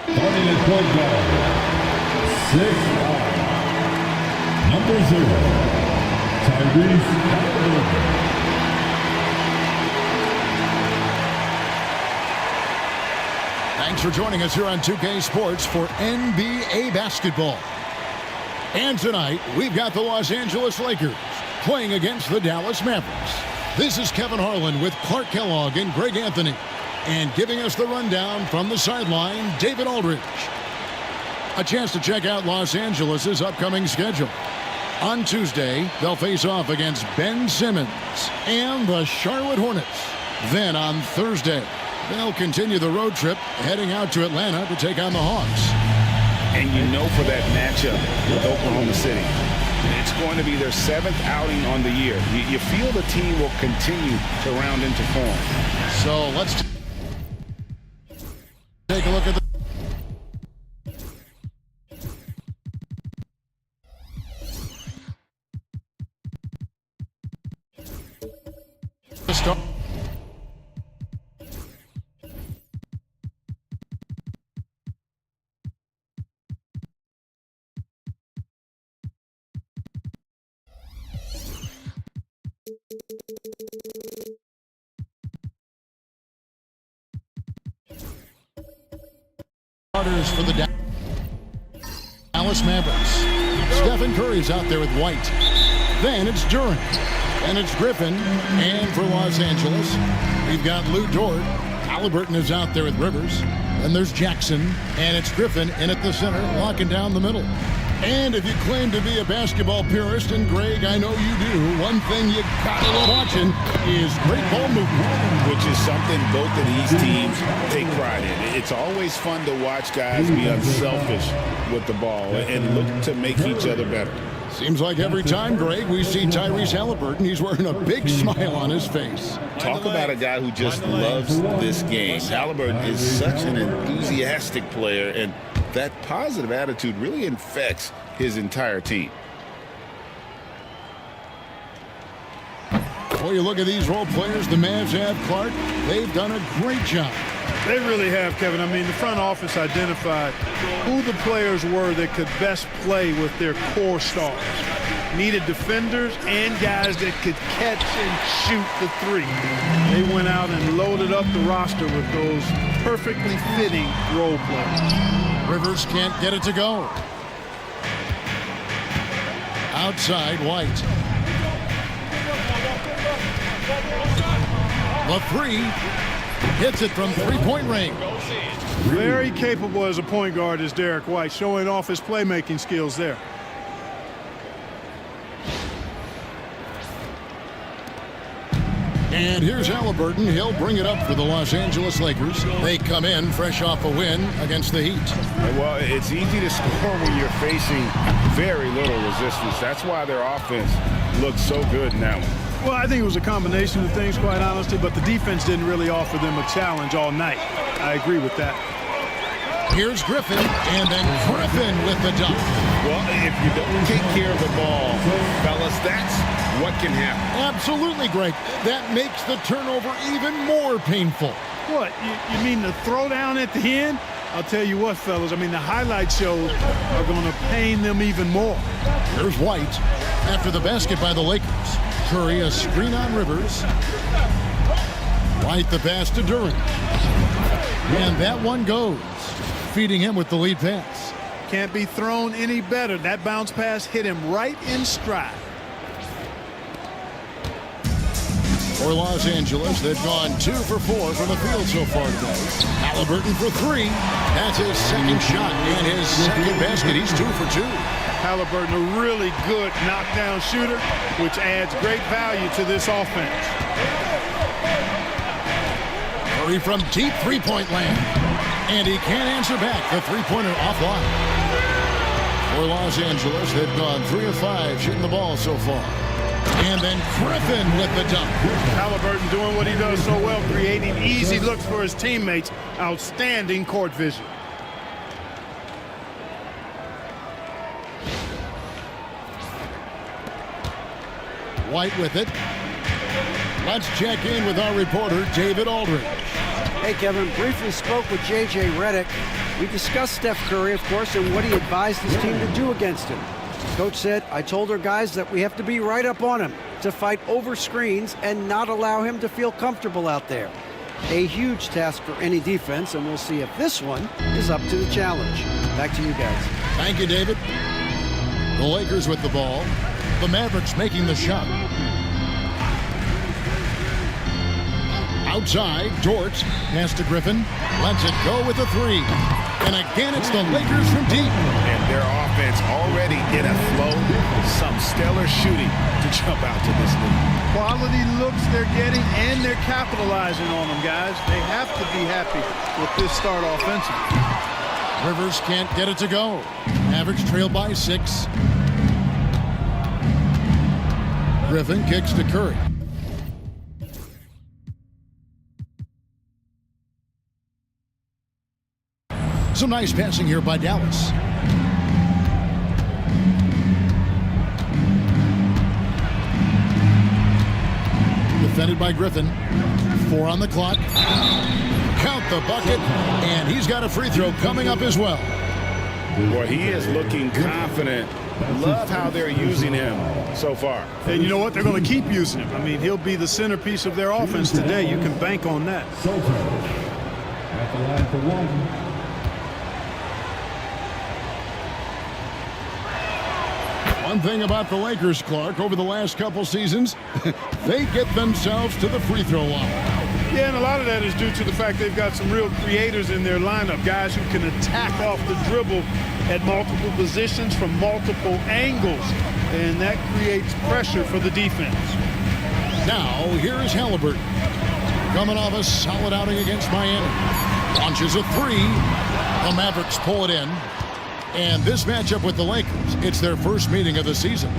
Starting at point guard, 6'5", number 0, Tyrese Halliburton. Thanks for joining us here on 2K Sports for NBA basketball. And tonight, we've got the Los Angeles Lakers playing against the Dallas Mavericks. This is Kevin Harlan with Clark Kellogg and Greg Anthony. And giving us the rundown from the sideline, David Aldridge. A chance to check out Los Angeles' upcoming schedule. On Tuesday, they'll face off against Ben Simmons and the Charlotte Hornets. Then on Thursday, they'll continue the road trip, heading out to Atlanta to take on the Hawks. And you know for that matchup with Oklahoma City, it's going to be their 7th outing on the year. You feel the team will continue to round into form. So let's take a look at the start. Starters for the Dallas Mavericks. Stephen Curry's out there with White. Then it's Durant. And it's Griffin. And for Los Angeles, we've got Lou Dort. Halliburton is out there with Rivers. Then there's Jackson. And it's Griffin in at the center, locking down the middle. And if you claim to be a basketball purist, and Greg, I know you do, one thing you gotta love watching is great ball movement. Which is something both of these teams take pride in. It's always fun to watch guys be unselfish with the ball and look to make each other better. Seems like every time, Greg, we see Tyrese Halliburton, he's wearing a big smile on his face. Talk about a guy who just loves this game. Halliburton is such an enthusiastic player, and that positive attitude really infects his entire team. Well, you look at these role players the Mavs have, Clark, they've done a great job. They really have, Kevin. I mean, the front office identified who the players were that could best play with their core stars. Needed defenders and guys that could catch and shoot the three. They went out and loaded up the roster with those perfectly fitting role players. Rivers can't get it to go. Outside, White. The three. Hits it from three-point range. Very capable as a point guard is Derek White, showing off his playmaking skills there. And here's Halliburton. He'll bring it up for the Los Angeles Lakers. They come in fresh off a win against the Heat. Well, it's easy to score when you're facing very little resistance. That's why their offense looks so good in that one. Well, I think it was a combination of things, quite honestly, but the defense didn't really offer them a challenge all night. I agree with that. Here's Griffin, and then Griffin with the dunk. Well, if you don't take care of the ball, fellas, that's what can happen. Absolutely, Greg. That makes the turnover even more painful. What, you mean the throwdown at the end? I'll tell you what, fellas, I mean, the highlight shows are going to pain them even more. Here's White. After the basket by the Lakers. Curry, a screen on Rivers. White the pass to Durant. And that one goes. Feeding him with the lead pass. Can't be thrown any better. That bounce pass hit him right in stride. For Los Angeles, they've gone 2 for 4 from the field so far today. Halliburton for 3. That's his second shot and his second basket. He's 2 for 2. Halliburton, a really good knockdown shooter, which adds great value to this offense. Curry from deep three-point land. And he can't answer back. The three-pointer offline. For Los Angeles, they've gone 3 of 5 shooting the ball so far. And then Griffin with the dunk. Halliburton doing what he does so well, creating easy looks for his teammates. Outstanding court vision. White with it. Let's check in with our reporter, David Aldridge. Hey, Kevin, briefly spoke with J.J. Redick. We discussed Steph Curry, of course, and what he advised his team to do against him. Coach said, I told our guys that we have to be right up on him, to fight over screens and not allow him to feel comfortable out there. A huge task for any defense, and we'll see if this one is up to the challenge. Back to you guys. Thank you, David. The Lakers with the ball. The Mavericks making the shot. Outside, Dort pass to Griffin. Lets it go with a three. And again, it's the Lakers from deep. And their offense already in a flow. Some stellar shooting to jump out to this lead. Quality looks they're getting, and they're capitalizing on them, guys. They have to be happy with this start offensively. Rivers can't get it to go. Mavericks trail by 6. Griffin kicks to Curry. Some nice passing here by Dallas. Defended by Griffin. 4 on the clock. Count the bucket, and he's got a free throw coming up as well. Boy, he is looking confident. Love how they're using him so far. And you know what? They're going to keep using him. I mean, he'll be the centerpiece of their offense today. You can bank on that. Soto at the line for one. One thing about the Lakers, Clark, over the last couple seasons, they get themselves to the free throw line. Yeah, and a lot of that is due to the fact they've got some real creators in their lineup, guys who can attack off the dribble at multiple positions from multiple angles, and that creates pressure for the defense. Now, here is Halliburton. Coming off a solid outing against Miami. Launches a three. The Mavericks pull it in. And this matchup with the Lakers, it's their first meeting of the season.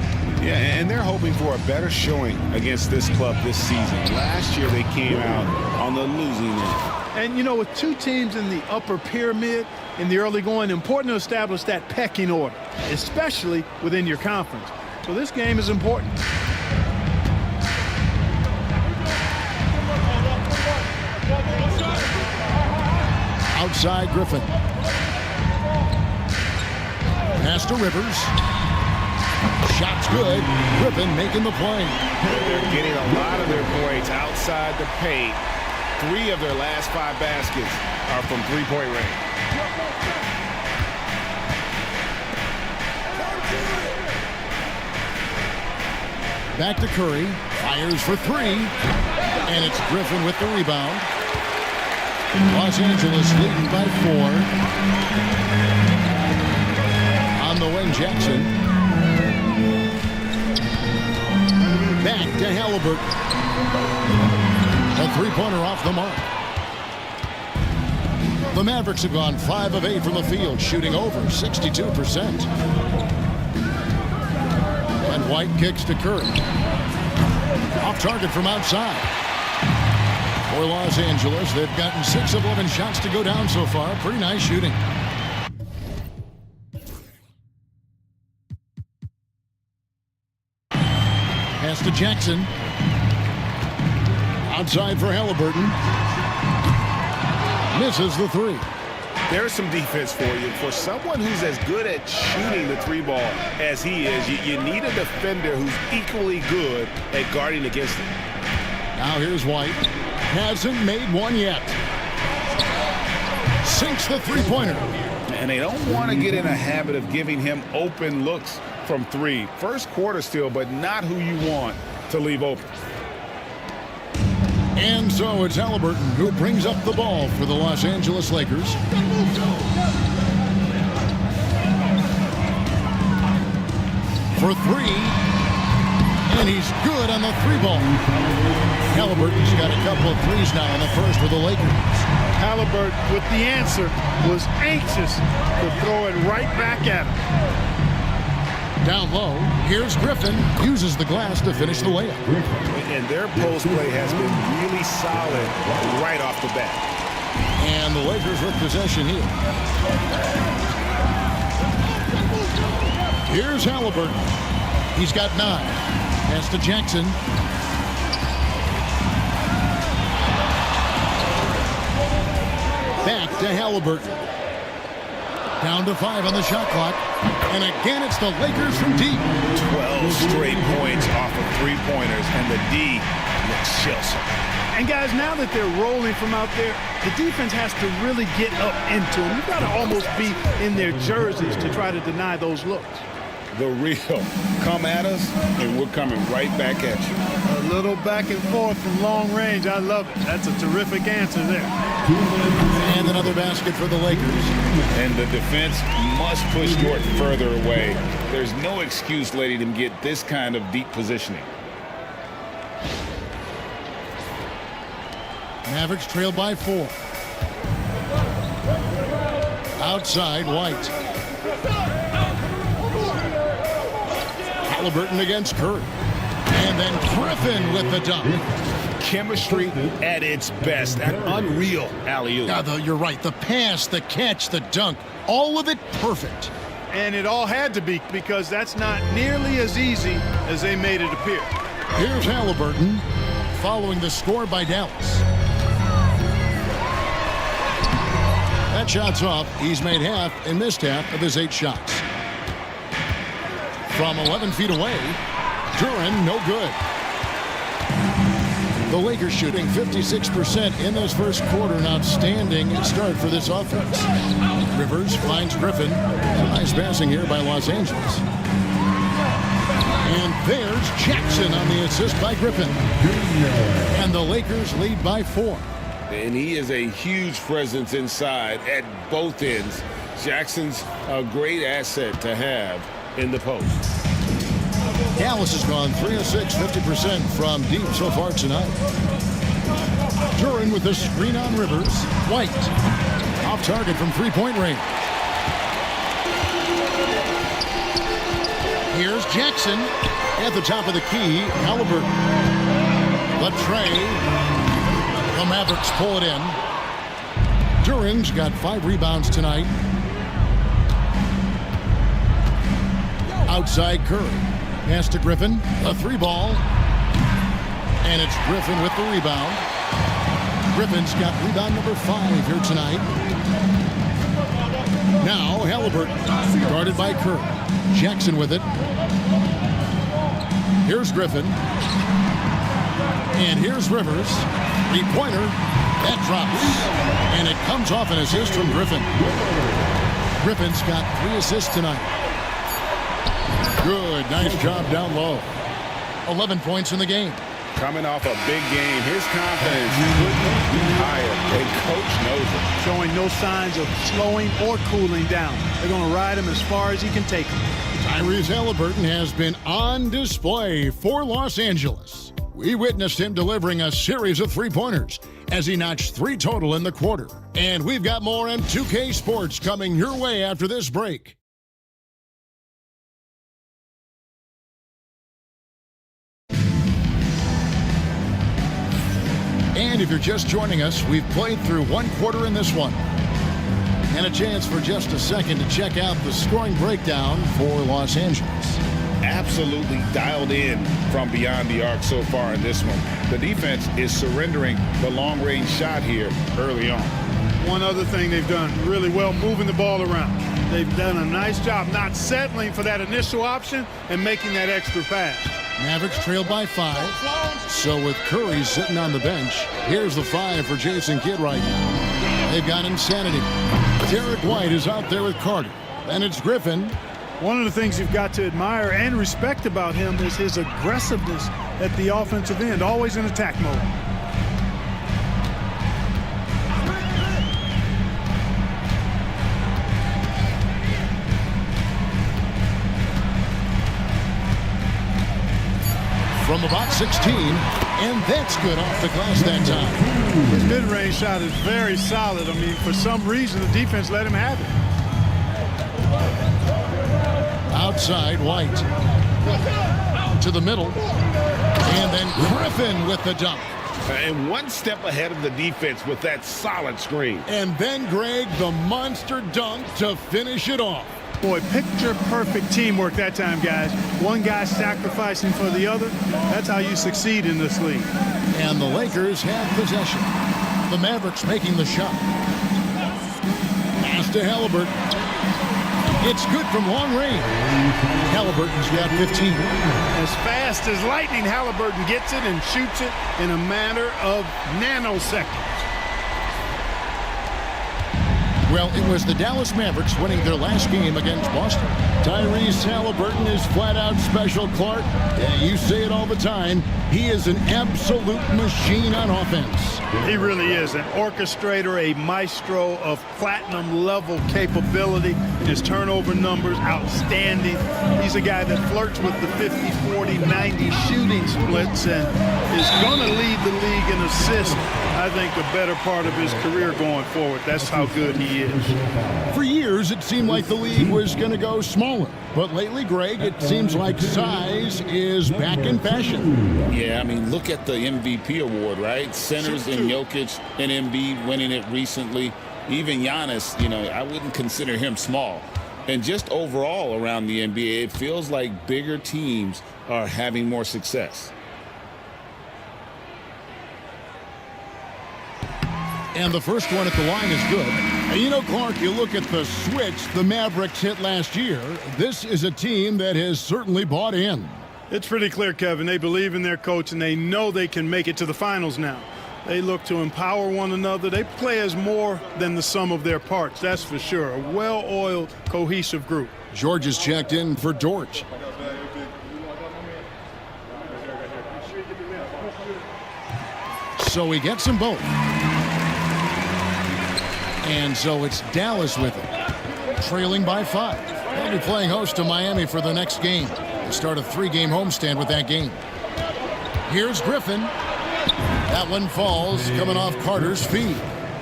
Yeah, and they're hoping for a better showing against this club this season. Last year, they came out on the losing end. And, you know, with two teams in the upper pyramid in the early going, important to establish that pecking order, especially within your conference. So this game is important. Outside Griffin. Pass to Rivers. Shot's good. Griffin making the play. They're getting a lot of their points outside the paint. 3 of their last 5 baskets are from three-point range. Back to Curry. Fires for 3. And it's Griffin with the rebound. Los Angeles leading by 4. On the wing, Jackson. Back to Halliburton. A three-pointer off the mark. The Mavericks have gone 5 of 8 from the field, shooting over 62%. And White kicks to Curry. Off target from outside. For Los Angeles, they've gotten 6 of 11 shots to go down so far. Pretty nice shooting. Pass to Jackson. Outside for Halliburton. Misses the 3. There's some defense for you. For someone who's as good at shooting the 3 ball as he is, you need a defender who's equally good at guarding against him. Now here's White. Hasn't made one yet. Sinks the three-pointer. And they don't want to get in a habit of giving him open looks from 3. First quarter still, but not who you want to leave open. And so it's Halliburton who brings up the ball for the Los Angeles Lakers. For 3. And he's good on the 3-ball. Halliburton's got a couple of threes now in the first for the Lakers. Halliburton, with the answer, was anxious to throw it right back at him. Down low, here's Griffin. Uses the glass to finish the layup. And their post play has been really solid right off the bat. And the Lakers with possession here. Here's Halliburton. He's got 9. Pass to Jackson. to Halliburton. Down to 5 on the shot clock. And again, it's the Lakers from deep. 12 straight points off of three-pointers, and the D looks chills. And guys, now that they're rolling from out there, the defense has to really get up into them. You've got to almost be in their jerseys to try to deny those looks. The real come at us, and we're coming right back at you. A little back and forth from long range. I love it. That's a terrific answer there. And another basket for the Lakers. And the defense must push Jordan further away. There's no excuse letting him get this kind of deep positioning. Mavericks trail by 4. Outside, White. Halliburton against Curry. And then Griffin with the dunk. Chemistry at its best. An unreal alley-oop. Now, though, you're right. The pass, the catch, the dunk, all of it perfect. And it all had to be, because that's not nearly as easy as they made it appear. Here's Halliburton following the score by Dallas. That shot's off. He's made half and missed half of his 8 shots. From 11 feet away, Duran, no good. The Lakers shooting 56% in this first quarter. An outstanding start for this offense. Rivers finds Griffin. Nice passing here by Los Angeles. And there's Jackson on the assist by Griffin. And the Lakers lead by 4. And he is a huge presence inside at both ends. Jackson's a great asset to have in the post. Dallas has gone 3 of 6, 50% from deep so far tonight. Duran with the screen on Rivers. White off target from three-point range. Here's Jackson at the top of the key. Halliburton. The tray. The Mavericks pull it in. Duran's got 5 rebounds tonight. Outside Curry. Pass to Griffin. A 3-ball. And it's Griffin with the rebound. Griffin's got rebound number 5 here tonight. Now Halliburton. Guarded by Curry. Jackson with it. Here's Griffin. And here's Rivers. 3-pointer. That drops. And it comes off an assist from Griffin. Griffin's got 3 assists tonight. Good. Nice job down low. 11 points in the game. Coming off a big game, his confidence couldn't be higher. And coach knows it. Showing no signs of slowing or cooling down. They're going to ride him as far as he can take him. Tyrese Halliburton has been on display for Los Angeles. We witnessed him delivering a series of 3-pointers as he notched 3 total in the quarter. And we've got more on 2K Sports coming your way after this break. And if you're just joining us, we've played through 1 quarter in this one. And a chance for just a second to check out the scoring breakdown for Los Angeles. Absolutely dialed in from beyond the arc so far in this one. The defense is surrendering the long-range shot here early on. One other thing they've done really well, moving the ball around. They've done a nice job not settling for that initial option and making that extra pass. Mavericks trail by 5. So with Curry sitting on the bench, here's the 5 for Jason Kidd right now. They've got insanity. Derek White is out there with Carter. And it's Griffin. One of the things you've got to admire and respect about him is his aggressiveness at the offensive end, always in attack mode. From about 16, and that's good off the glass that time. His mid-range shot is very solid. I mean, for some reason, the defense let him have it. Outside, White. To the middle. And then Griffin with the dunk. And one step ahead of the defense with that solid screen. And then Greg, the monster dunk to finish it off. Boy, picture-perfect teamwork that time, guys. One guy sacrificing for the other. That's how you succeed in this league. And the Lakers have possession. The Mavericks making the shot. to Halliburton. It's good from long range. Halliburton's got 15. As fast as lightning, Halliburton gets it and shoots it in a matter of nanoseconds. Well, it was the Dallas Mavericks winning their last game against Boston. Tyrese Halliburton is flat-out special, Clark. You say it all the time. He is an absolute machine on offense. He really is an orchestrator, a maestro of platinum-level capability. His turnover numbers, outstanding. He's a guy that flirts with the 50, 40, 90 shooting splits and is going to lead the league in assists, I think, the better part of his career going forward. That's how good he is. For years, it seemed like the league was going to go smaller. But lately, Greg, it seems like size is back in fashion. Yeah, I mean, look at the MVP award, right? Centers and Jokic and Embiid winning it recently. Even Giannis, you know, I wouldn't consider him small. And just overall around the NBA, it feels like bigger teams are having more success. And the first one at the line is good. And you know, Clark, you look at the switch the Mavericks hit last year. This is a team that has certainly bought in. It's pretty clear, Kevin. They believe in their coach, and they know they can make it to the finals now. They look to empower one another. They play as more than the sum of their parts, that's for sure. A well-oiled, cohesive group. George is checked in for George. So he gets them both. And so it's Dallas with it, trailing by 5. They'll be playing host to Miami for the next game. They start a 3-game homestand with that game. Here's Griffin. That one falls, coming off Carter's feed.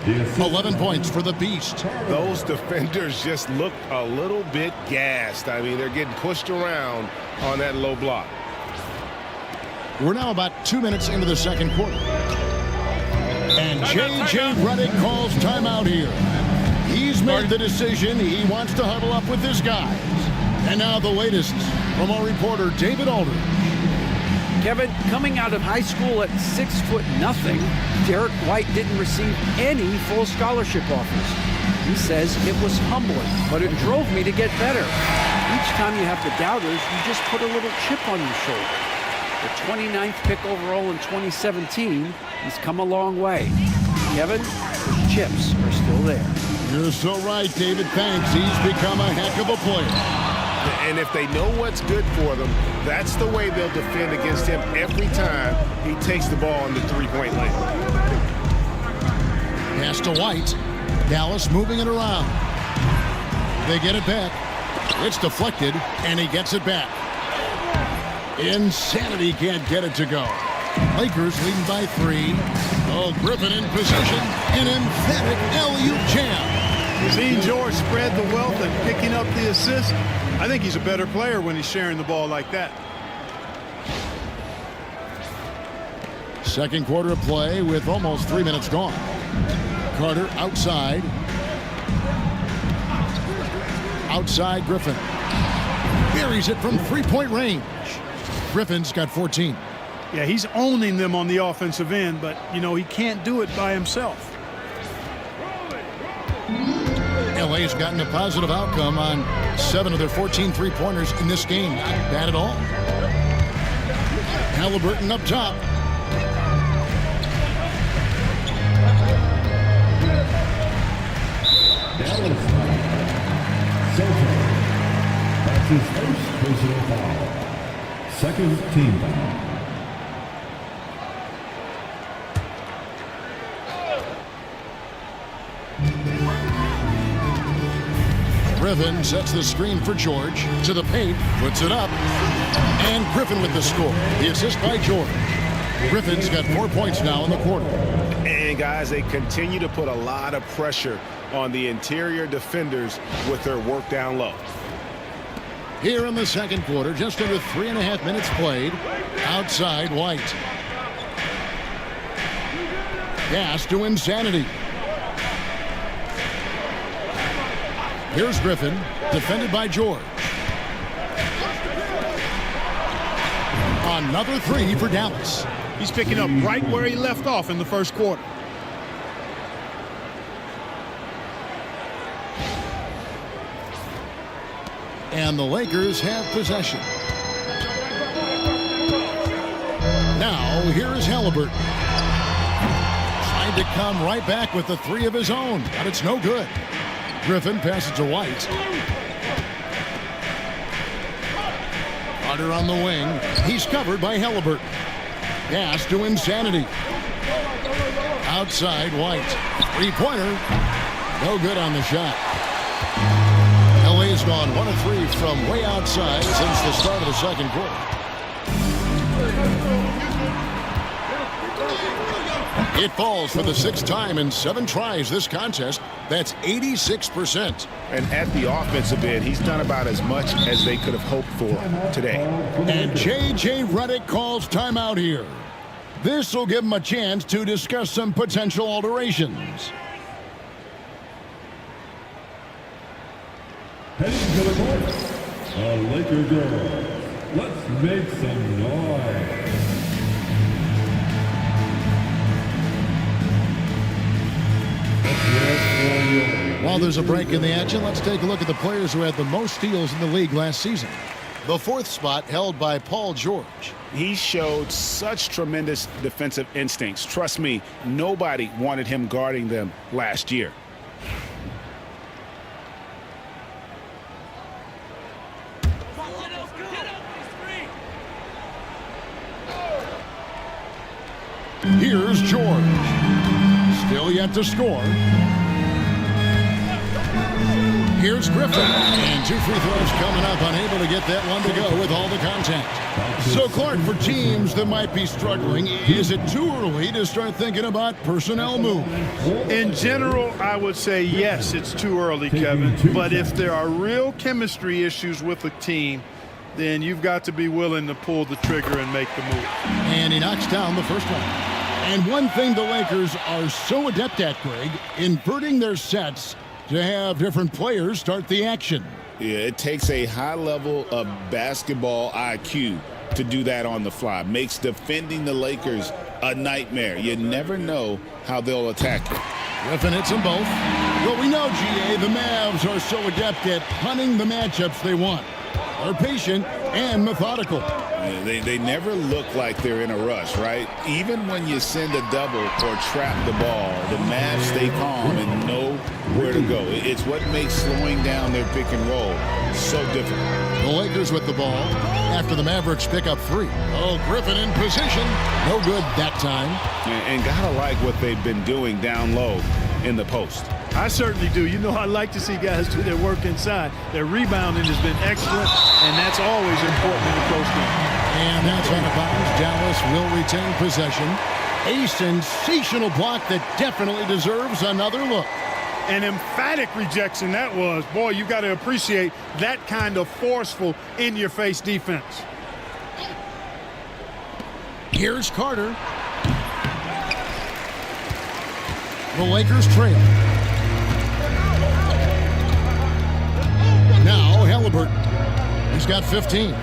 11 points for the Beast. Those defenders just look a little bit gassed. I mean, they're getting pushed around on that low block. We're now about 2 minutes into the second quarter. And J.J. Redick calls timeout here. He's made the decision. He wants to huddle up with his guys. And now the latest from our reporter, David Aldridge. Kevin, coming out of high school at 6'0", Derek White didn't receive any full scholarship offers. He says it was humbling, but it drove me to get better. Each time you have the doubters, you just put a little chip on your shoulder. The 29th pick overall in 2017, he's come a long way. Kevin, those chips are still there. You're so right, David. Thanks. He's become a heck of a player. And if they know what's good for them, that's the way they'll defend against him every time he takes the ball in the three-point lane. Pass to White. Dallas moving it around. They get it back. It's deflected, and he gets it back. Insanity can't get it to go. Lakers leading by 3. Oh, Griffin in position. An emphatic alley-oop jam. Seeing George spread the wealth and picking up the assist, I think he's a better player when he's sharing the ball like that. Second quarter of play with almost 3 minutes gone. Carter outside. Outside Griffin. Buries it from three-point range. Griffin's got 14. Yeah, he's owning them on the offensive end, but, you know, he can't do it by himself. LA's gotten a positive outcome on 7 of their 14 three-pointers in this game. Not bad at all. Halliburton up top. Dallas. Soto. That's his first personal foul. Second team foul. Griffin sets the screen for George. To the paint, puts it up. And Griffin with the score. The assist by George. Griffin's got 4 points now in the quarter. And, guys, they continue to put a lot of pressure on the interior defenders with their work down low. Here in the second quarter, just under 3.5 minutes played. Outside White. Pass to Insanity. Here's Griffin, defended by George. Another 3 for Dallas. He's picking up right where he left off in the first quarter. And the Lakers have possession. Now, here is Halliburton. Trying to come right back with the three of his own, but it's no good. Griffin passes to White. Carter on the wing. He's covered by Halliburton. Pass to Insanity. Outside, White. Three-pointer. No good on the shot. LA's gone 1 of 3 from way outside since the start of the second quarter. It falls for the 6th time in 7 tries this contest. That's 86%. And at the offensive end, he's done about as much as they could have hoped for today. And J.J. Redick calls timeout here. This will give him a chance to discuss some potential alterations. Heading to the court, Laker girls. Let's make some noise. While there's a break in the action, let's take a look at the players who had the most steals in the league last season. The 4th spot held by Paul George. He showed such tremendous defensive instincts. Trust me, nobody wanted him guarding them last year. Here's George. Still yet to score. Here's Griffin. And 2 free throws coming up, unable to get that one to go with all the contact. So, Clark, for teams that might be struggling, is it too early to start thinking about personnel moves? In general, I would say yes, it's too early, Kevin. But if there are real chemistry issues with a team, then you've got to be willing to pull the trigger and make the move. And he knocks down the first one. And one thing the Lakers are so adept at, Greg, inverting their sets to have different players start the action. Yeah, it takes a high level of basketball IQ to do that on the fly. Makes defending the Lakers a nightmare. You never know how they'll attack it. Griffin hits them both. Well, we know, GA, the Mavs are so adept at hunting the matchups they want. They're patient and methodical. They never look like they're in a rush, right? Even when you send a double or trap the ball, the Mavs stay calm and know where to go. It's what makes slowing down their pick and roll so difficult. The Lakers with the ball after the Mavericks pick up 3. Oh, Griffin in position. No good that time. And gotta like what they've been doing down low in the post. I certainly do. You know, I like to see guys do their work inside. Their rebounding has been excellent, and that's always important in a close game. And that's out of bounds. Dallas will retain possession. A sensational block that definitely deserves another look. An emphatic rejection that was. Boy, you got to appreciate that kind of forceful, in-your-face defense. Here's Carter. The Lakers trail. Now Halliburton. He's got 15.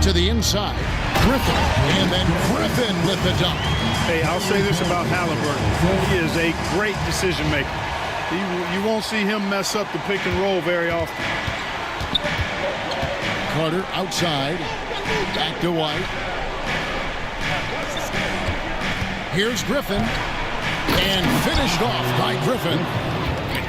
To the inside. Griffin. And then Griffin with the dunk. Hey, I'll say this about Halliburton. He is a great decision maker. You won't see him mess up the pick and roll very often. Carter outside. Back to White. Here's Griffin. And finished off by Griffin.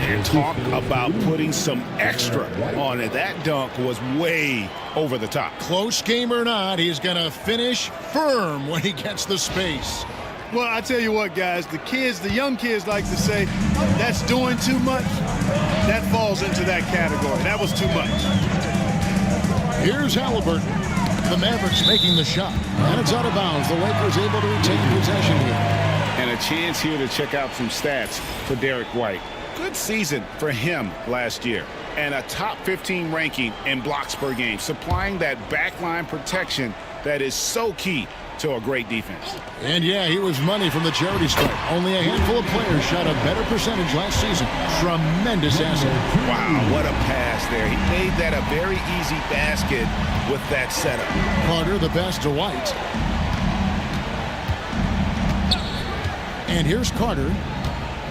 And talk about putting some extra on it. That dunk was way over the top. Close game or not, he's going to finish firm when he gets the space. Well, I tell you what, guys, the young kids like to say, that's doing too much. That falls into that category. That was too much. Here's Halliburton. The Mavericks making the shot. And it's out of bounds. The Lakers able to retain possession here. And a chance here to check out some stats for Derek White. Good season for him last year. And a top 15 ranking in blocks per game, supplying that backline protection that is so key to a great defense. And yeah, he was money from the charity stripe. Only a handful of players shot a better percentage last season. Tremendous asset. Wow, what a pass there. He made that a very easy basket with that setup. Carter the pass to White. And here's Carter.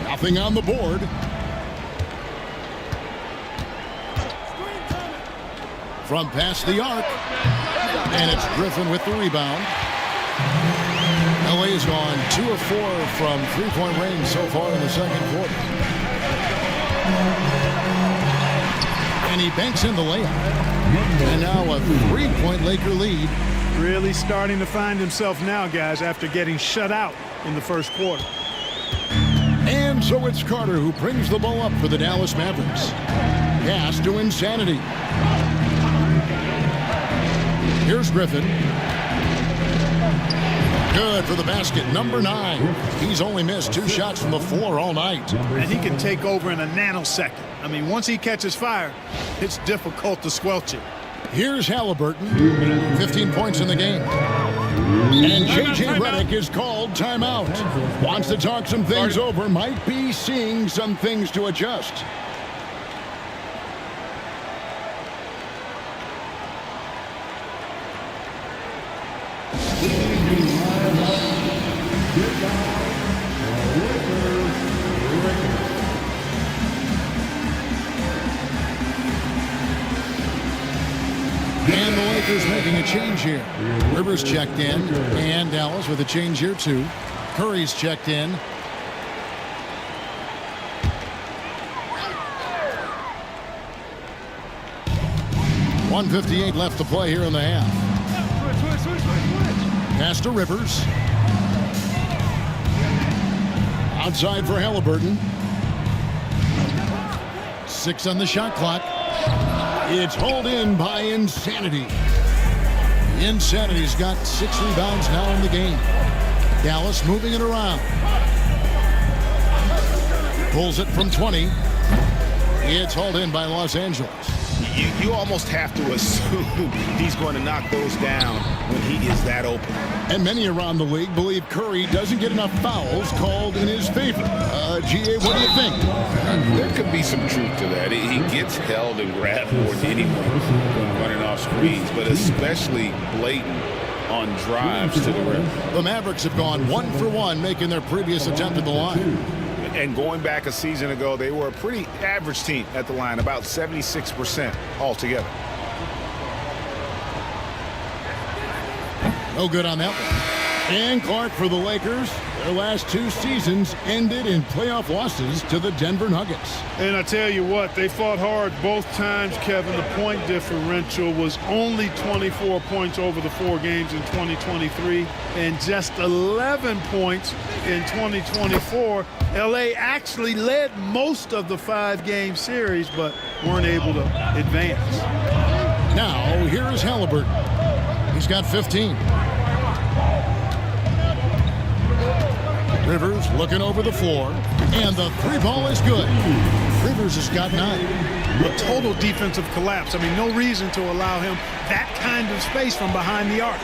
Nothing on the board. from past the arc. And it's Griffin with the rebound. LA's gone 2 of 4 from three-point range so far in the second quarter. And he banks in the layup. And now a 3-point Laker lead. Really starting to find himself now, guys, after getting shut out in the first quarter. And so it's Carter who brings the ball up for the Dallas Mavericks. Pass to Insanity. Here's Griffin. Good for the basket, number 9. He's only missed 2 shots from the floor all night. And he can take over in a nanosecond. I mean, once he catches fire, it's difficult to squelch it. Here's Halliburton, 15 points in the game. And J.J. Redick is called timeout. Wants to talk some things over, might be seeing some things to adjust. And the Lakers making a change here. Rivers checked in, and Dallas with a change here too. Curry's checked in. .158 left to play here in the half. Pass to Rivers. Outside for Halliburton. 6 on the shot clock. It's hauled in by Insanity. Insanity's got 6 rebounds now in the game. Dallas moving it around. Pulls it from 20. It's hauled in by Los Angeles. You almost have to assume he's going to knock those down when he is that open. And many around the league believe Curry doesn't get enough fouls called in his favor. G.A., what do you think? There could be some truth to that. He gets held and grabbed more than anyone running off screens, but especially blatant on drives to the rim. The Mavericks have gone 1 for 1, making their previous attempt at the line. And going back a season ago, they were a pretty average team at the line, about 76% altogether. No good on that one. And Clark for the Lakers. Their last 2 seasons ended in playoff losses to the Denver Nuggets. And I tell you what, they fought hard both times, Kevin. The point differential was only 24 points over the 4 games in 2023 and just 11 points in 2024. LA actually led most of the 5-game series, but weren't able to advance. Now, here is Halliburton. He's got 15. Rivers looking over the floor, and the 3 ball is good. Rivers has got 9. A total defensive collapse. I mean, no reason to allow him that kind of space from behind the arc.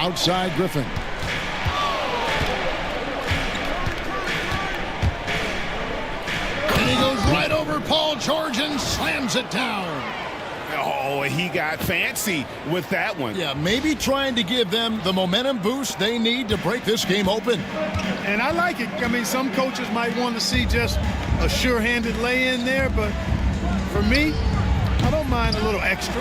Outside Griffin. And he goes right over Paul George and slams it down. Oh, he got fancy with that one. Yeah, maybe trying to give them the momentum boost they need to break this game open. And I like it. I mean, some coaches might want to see just a sure-handed lay-in there, but for me, I don't mind a little extra.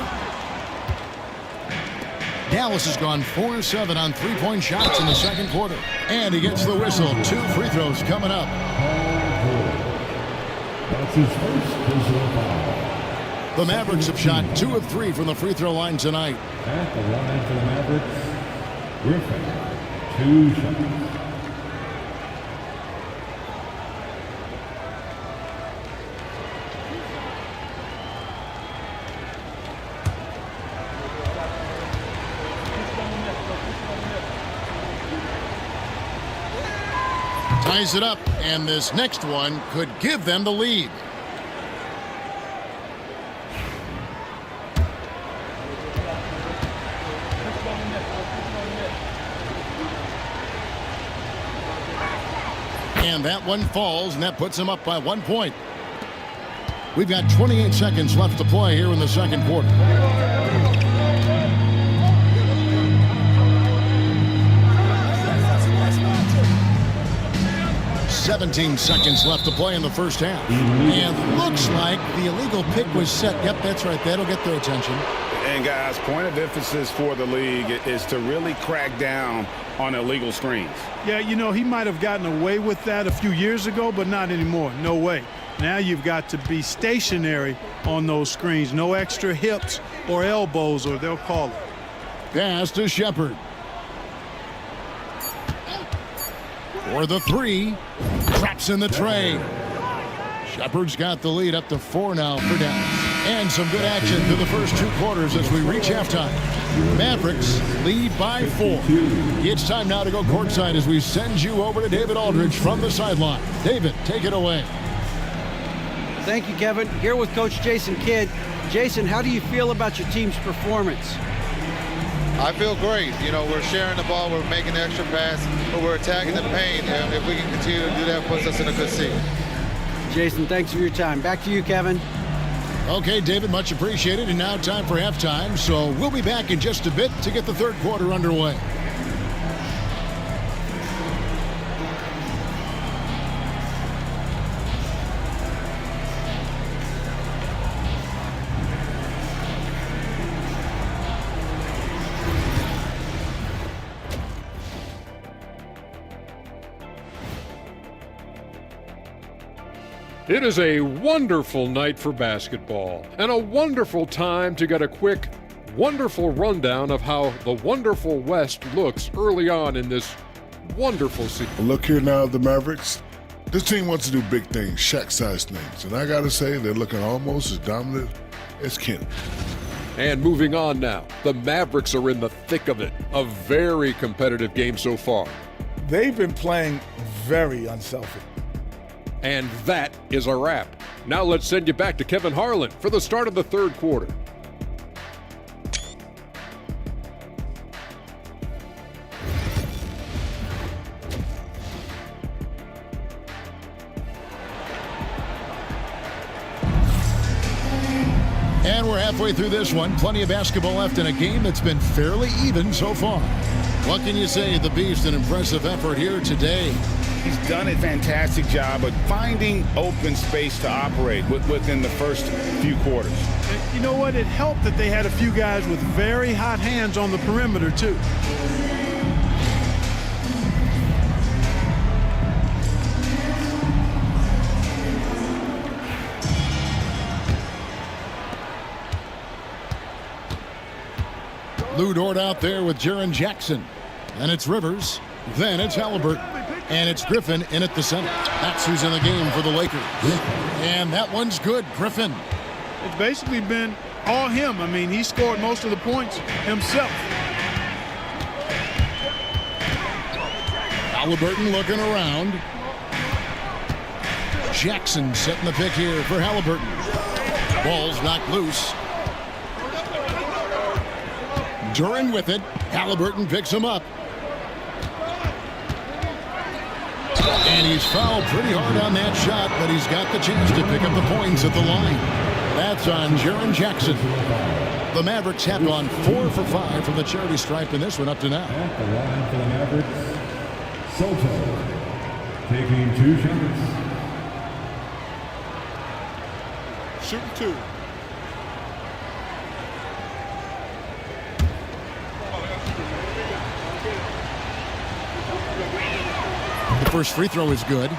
Dallas has gone 4-7 on 3-point shots in the second quarter. And he gets the whistle. 2 free throws coming up. That's his first personal foul. The Mavericks have shot 2 of 3 from the free throw line tonight. At the line for the Mavericks, Griffin, 2 shots. Ties it up, and this next one could give them the lead. And that one falls, and that puts them up by 1 point. We've got 28 seconds left to play here in the second quarter. 17 seconds left to play in the first half. And looks like the illegal pick was set. Yep, that's right. That'll get their attention. And, guys, point of emphasis for the league is to really crack down on illegal screens. Yeah, you know, he might have gotten away with that a few years ago, but not anymore. No way. Now you've got to be stationary on those screens. No extra hips or elbows, or they'll call it. Pass to Shepard. For the three. Traps in the tray. Shepard's got the lead up to 4 now for Dallas. And some good action through the first 2 quarters as we reach halftime. Mavericks lead by 4. It's time now to go courtside as we send you over to David Aldridge from the sideline. David, take it away. Thank you, Kevin. Here with Coach Jason Kidd. Jason, how do you feel about your team's performance? I feel great. You know, we're sharing the ball, we're making the extra pass, but we're attacking the paint. And if we can continue to do that, it puts us in a good seat. Jason, thanks for your time. Back to you, Kevin. Okay, David, much appreciated. And now time for halftime. So we'll be back in just a bit to get the third quarter underway. It is a wonderful night for basketball and a wonderful time to get a quick, wonderful rundown of how the wonderful West looks early on in this wonderful season. Look here now, the Mavericks. This team wants to do big things, Shaq-sized things. And I got to say, they're looking almost as dominant as Kenny. And moving on now, the Mavericks are in the thick of it. A very competitive game so far. They've been playing very unselfish. And that is a wrap. Now let's send you back to Kevin Harlan for the start of the third quarter. And we're halfway through this one. Plenty of basketball left in a game that's been fairly even so far. What can you say? The Beast, an impressive effort here today. He's done a fantastic job of finding open space to operate within the first few quarters. And you know what? It helped that they had a few guys with very hot hands on the perimeter, too. Lou Dort out there with Jaren Jackson. And it's Rivers. Then it's Halliburton. And it's Griffin in at the center. That's who's in the game for the Lakers. And that one's good, Griffin. It's basically been all him. I mean, he scored most of the points himself. Halliburton looking around. Jackson setting the pick here for Halliburton. Ball's knocked loose. Duran with it. Halliburton picks him up. And he's fouled pretty hard on that shot, but he's got the chance to pick up the points at the line. That's on Jaren Jackson. The Mavericks have gone 4 for 5 from the charity stripe in this one up to now. At the line for the Mavericks, Soto taking 2 shots. Shooting 2. The first free throw is good.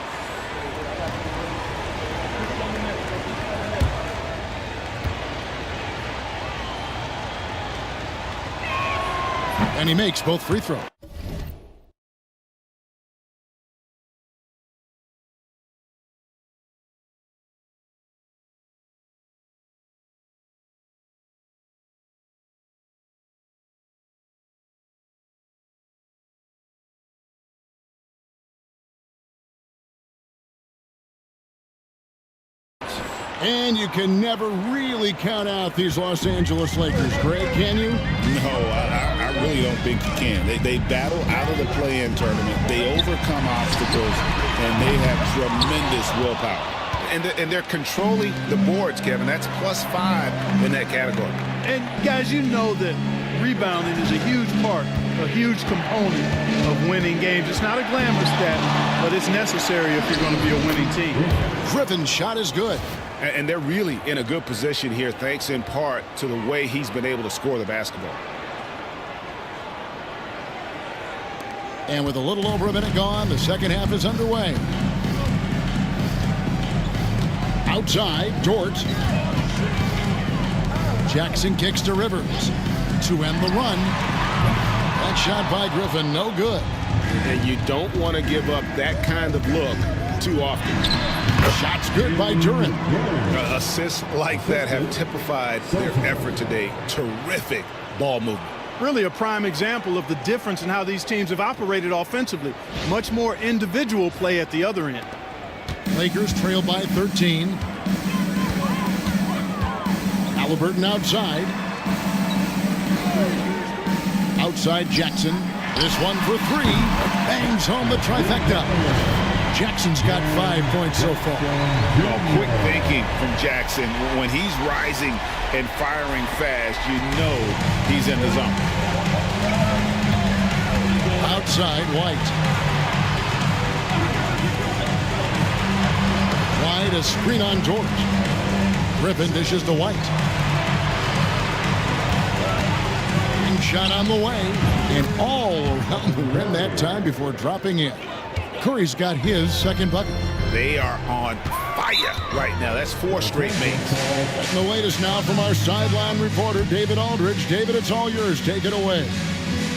And he makes both free throws. And you can never really count out these Los Angeles Lakers, Greg, can you? No, I really don't think you can. They battle out of the play-in tournament. They overcome obstacles, and they have tremendous willpower. And they're controlling the boards, Kevin. That's +5 in that category. And, guys, you know that rebounding is a huge part a huge component of winning games. It's not a glamour stat, but it's necessary if you're going to be a winning team. Griffin's shot is good. And they're really in a good position here, thanks in part to the way he's been able to score the basketball. And with a little over a minute gone, the second half is underway. Outside, Dort. Jackson kicks to Rivers to end the run. That shot by Griffin, no good. And you don't want to give up that kind of look too often. Shot's good by Duran. Assists like that have typified their effort today. Terrific ball movement. Really a prime example of the difference in how these teams have operated offensively. Much more individual play at the other end. Lakers trail by 13. Halliburton outside. Outside Jackson. This one for three. Bangs home the trifecta. Jackson's got 5 points so far. Well, quick thinking from Jackson. When he's rising and firing fast, you know he's in the zone. Outside, White. White, a screen on George. Griffin dishes to White. And shot on the way. And all around the rim that time before dropping in. Curry's got his second bucket. They are on fire right now. That's 4 straight makes. And the latest now from our sideline reporter, David Aldridge. David, it's all yours. Take it away.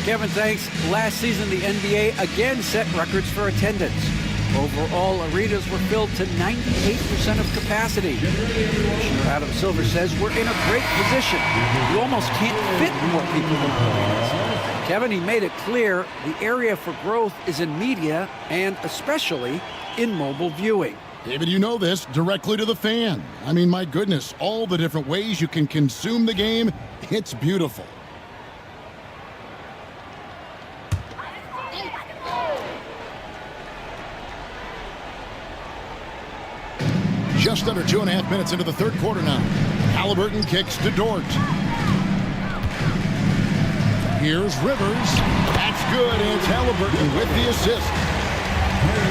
Kevin, thanks. Last season, the NBA again set records for attendance. Overall, arenas were filled to 98% of capacity. Commissioner Adam Silver says we're in a great position. You almost can't fit more people in the arenas. Kevin, he made it clear the area for growth is in media and especially in mobile viewing. David, you know this, directly to the fan. I mean, my goodness, all the different ways you can consume the game, it's beautiful. Just under 2.5 minutes into the third quarter now. Halliburton kicks to Dort. Here's Rivers. That's good, and it's Halliburton with the assist.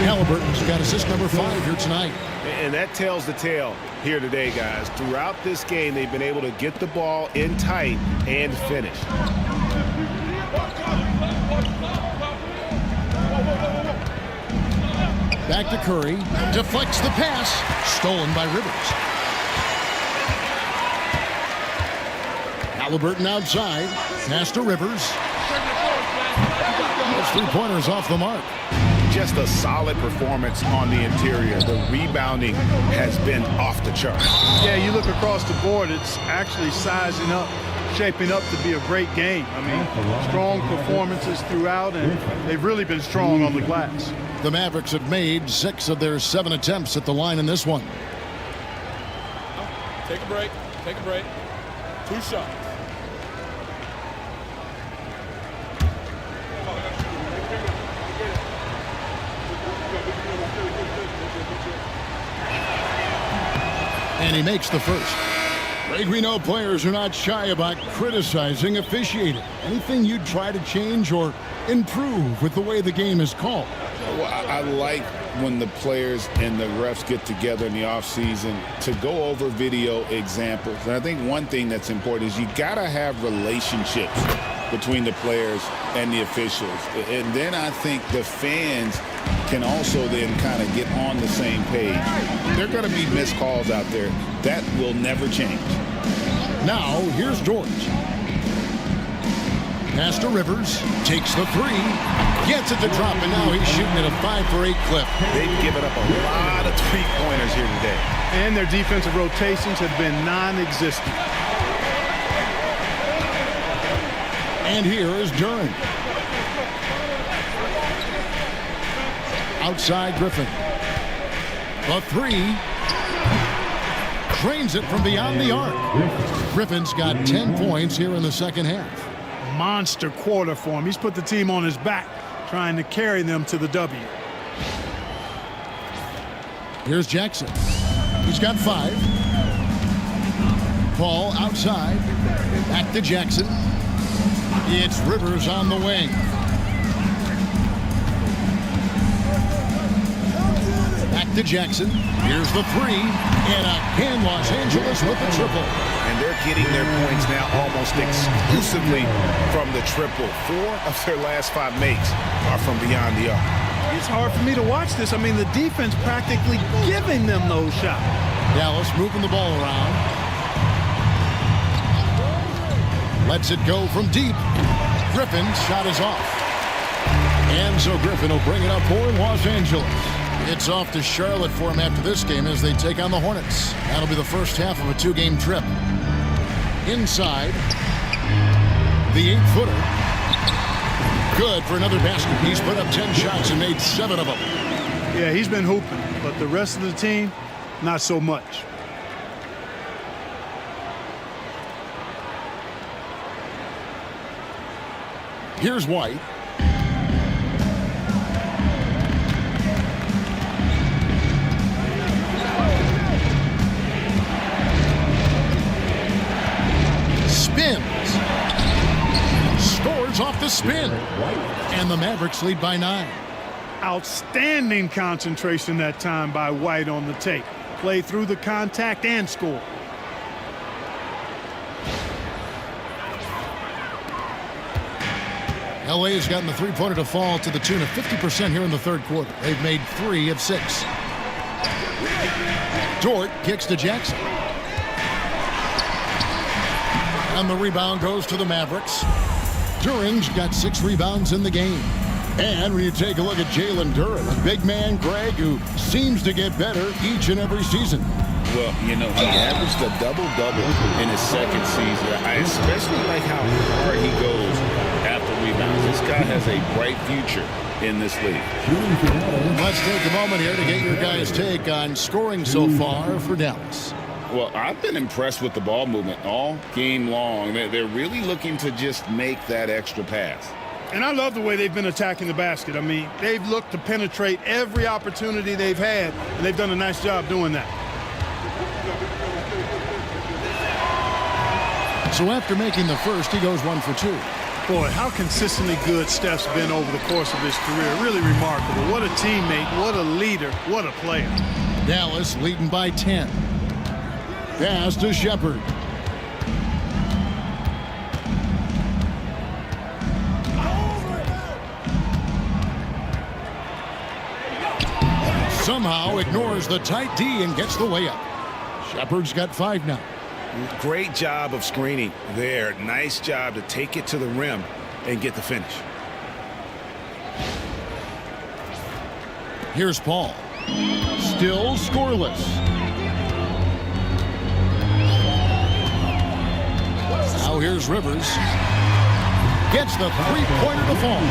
Halliburton's got assist number 5 here tonight. And that tells the tale here today, guys. Throughout this game, they've been able to get the ball in tight and finish. Back to Curry. Deflects the pass. Stolen by Rivers. Halliburton outside. Pass to Rivers. Those 3-pointers off the mark. Just a solid performance on the interior. The rebounding has been off the chart. Yeah, you look across the board, it's actually sizing up, shaping up to be a great game. I mean, strong performances throughout, and they've really been strong on the glass. The Mavericks have made 6 of their 7 attempts at the line in this one. Take a break. Take a break. 2 shots. And he makes the first. Greg, we know players are not shy about criticizing officiating. Anything you'd try to change or improve with the way the game is called? Well, I like when the players and the refs get together in the offseason to go over video examples. And I think one thing that's important is you got to have relationships between the players and the officials. And then I think the fans can also then kind of get on the same page. There are going to be missed calls out there. That will never change. Now, here's George. Pass to Rivers. Takes the 3. Gets it to drop, and now he's shooting at a 5-for-8 clip. They've given up a lot of 3-pointers here today. And their defensive rotations have been non-existent. And here is Duran. Outside Griffin. A 3. Drains it from beyond the arc. Griffin's got 10 points here in the second half. Monster quarter for him. He's put the team on his back, trying to carry them to the W. Here's Jackson. He's got 5. Paul outside. Back to Jackson. It's Rivers on the wing. Back to Jackson. Here's the three. And again, Los Angeles with the triple. And they're getting their points now almost exclusively from the triple. 4 of their last 5 makes are from beyond the arc. It's hard for me to watch this. I mean, the defense practically giving them those shots. Dallas moving the ball around. Lets it go from deep. Griffin's shot is off. And so Griffin will bring it up for Los Angeles. It's off to Charlotte for him after this game as they take on the Hornets. That'll be the first half of a 2-game trip. Inside, the 8-footer. Good for another basket. He's put up 10 shots and made 7 of them. Yeah, he's been hooping, but the rest of the team, not so much. Here's White. Spins. Scores off the spin. And the Mavericks lead by 9. Outstanding concentration that time by White on the take. Play through the contact and score. LA has gotten the three-pointer to fall to the tune of 50% here in the third quarter. They've made 3 of 6. Dort kicks to Jackson. And the rebound goes to the Mavericks. Duran's got 6 rebounds in the game. And when you take a look at Jalen Duran, a big man, Greg, who seems to get better each and every season. Well, you know, he averaged a double-double in his second season. I especially like how hard he goes after rebounds. This guy has a bright future in this league. Let's take a moment here to get your guys' take on scoring so far for Dallas. Well, I've been impressed with the ball movement all game long. They're really looking to just make that extra pass. And I love the way they've been attacking the basket. I mean, they've looked to penetrate every opportunity they've had, and they've done a nice job doing that. So after making the first, he goes 1 for 2. Boy, how consistently good Steph's been over the course of his career. Really remarkable. What a teammate, what a leader, what a player. Dallas leading by 10. Pass to Shepard. Somehow ignores the tight D and gets the layup. Shepard's got 5 now. Great job of screening there. Nice job to take it to the rim and get the finish. Here's Paul. Still scoreless. Now here's Rivers. Gets the three-pointer to fall.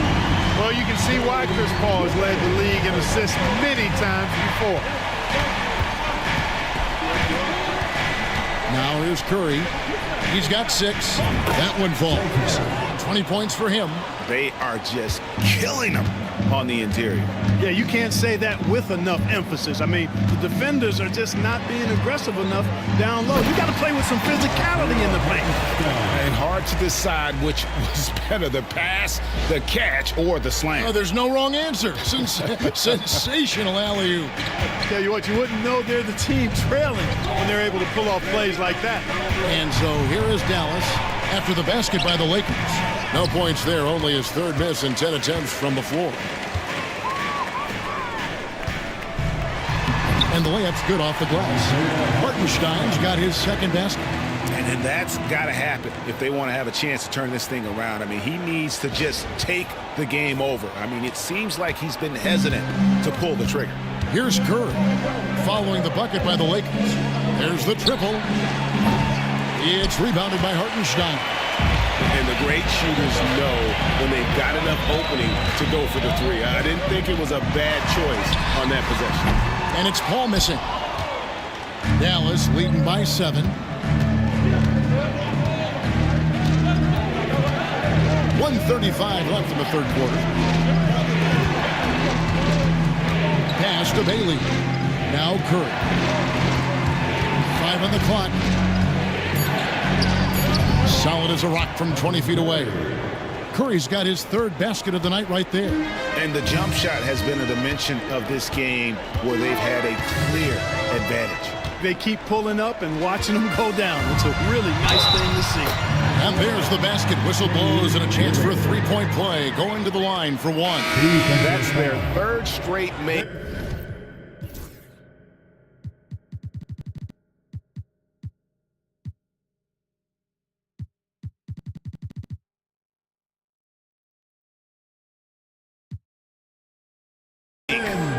Well, you can see why Chris Paul has led the league in assists many times before. Now here's Curry. He's got 6. That one falls. 20 points for him. They are just killing them on the interior. Yeah, you can't say that with enough emphasis. I mean, the defenders are just not being aggressive enough down low. You got to play with some physicality in the paint. And hard to decide which was better, the pass, the catch, or the slam. Oh, there's no wrong answer. Sensational alley-oop. Tell you what, you wouldn't know they're the team trailing when they're able to pull off plays like that. And so here is Dallas after the basket by the Lakers. No points there, only his 3rd miss in 10 attempts from the floor. And the layup's good off the glass. Hartenstein's got his 2nd basket. And that's got to happen if they want to have a chance to turn this thing around. I mean, he needs to just take the game over. I mean, it seems like he's been hesitant to pull the trigger. Here's Curry following the bucket by the Lakers. There's the triple. It's rebounded by Hartenstein. And the great shooters know when they've got enough opening to go for the 3. I didn't think it was a bad choice on that possession. And it's Paul missing. Dallas leading by 7. 1:35 left in the 3rd quarter. Pass to Bailey. Now Curry. 5 on the clock. Solid as a rock from 20 feet away. Curry's got his third basket of the night right there. And the jump shot has been a dimension of this game where they've had a clear advantage. They keep pulling up and watching them go down. It's a really nice thing to see. And there's the basket. Whistle blows and a chance for a three-point play. Going to the line for one. That's their third straight make.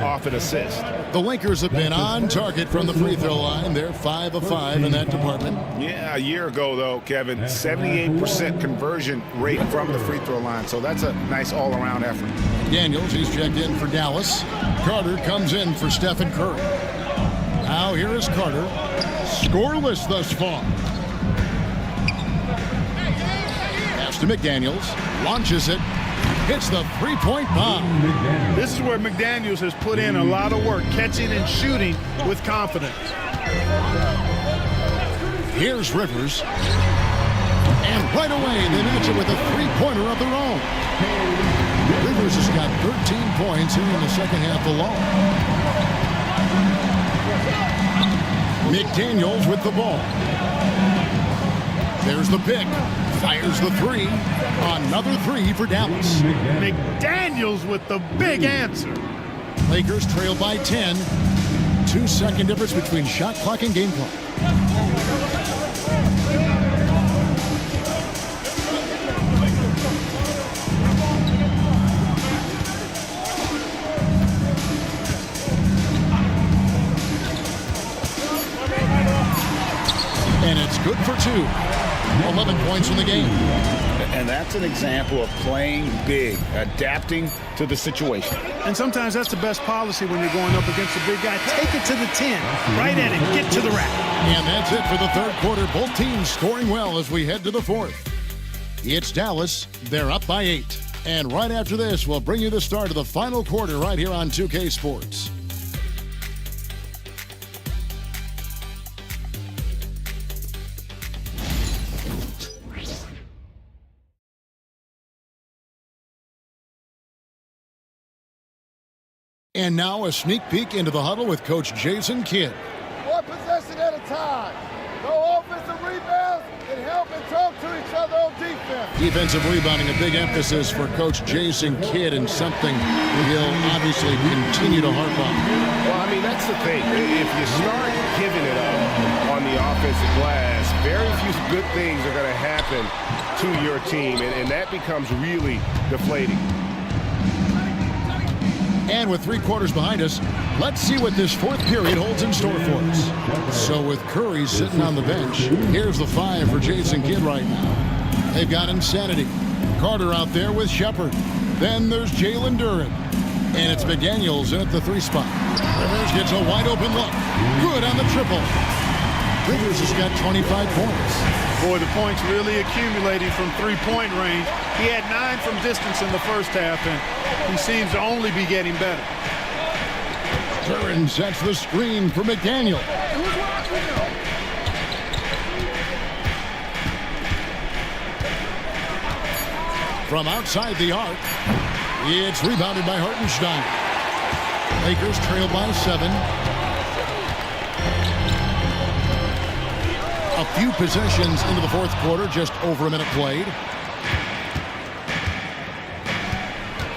Off an assist. The Lakers have been on target from the free throw line. They're 5 of 5 in that department. Yeah, a year ago, though, Kevin, 78% conversion rate from the free throw line. So that's a nice all-around effort. Daniels, he's checked in for Dallas. Carter comes in for Stephen Curry. Now here is Carter. Scoreless thus far. Pass to McDaniels. Launches it. Hits the three-point bomb. This is where McDaniels has put in a lot of work, catching and shooting with confidence. Here's Rivers. And right away, they match it with a three-pointer of their own. Rivers has got 13 points here in the second half alone. McDaniels with the ball. There's the pick. Fires the three. Another three for Dallas. McDaniels with the big answer. Lakers trail by 10. 2-second difference between shot clock and game clock. And it's good for two. 11 points in the game. And that's an example of playing big, adapting to the situation. And sometimes that's the best policy when you're going up against a big guy. Take it to the 10. Right at it. Get to the rack. And that's it for the third quarter. Both teams scoring well as we head to the fourth. It's Dallas. They're up by 8. And right after this, we'll bring you the start of the final quarter right here on 2K Sports. And now a sneak peek into the huddle with Coach Jason Kidd. One possession at a time. No offensive rebounds and help and talk to each other on defense. Defensive rebounding, a big emphasis for Coach Jason Kidd, and something he'll obviously continue to harp on. Well, I mean, that's the thing. If you start giving it up on the offensive glass, very few good things are going to happen to your team, and that becomes really deflating. And with 3 quarters behind us, let's see what this fourth period holds in store for us. So with Curry sitting on the bench, here's the 5 for Jason Kidd right now. They've got Insanity. Carter out there with Shepard. Then there's Jalen Duren. And it's McDaniels in at the 3 spot. Rivers gets a wide open look. Good on the triple. Rivers has got 25 points. Boy, the points really accumulating from three-point range. He had 9 from distance in the first half, and he seems to only be getting better. Duren sets the screen for McDaniel. From outside the arc, it's rebounded by Hartenstein. Lakers trail by 7. A few possessions into the fourth quarter, just over a minute played.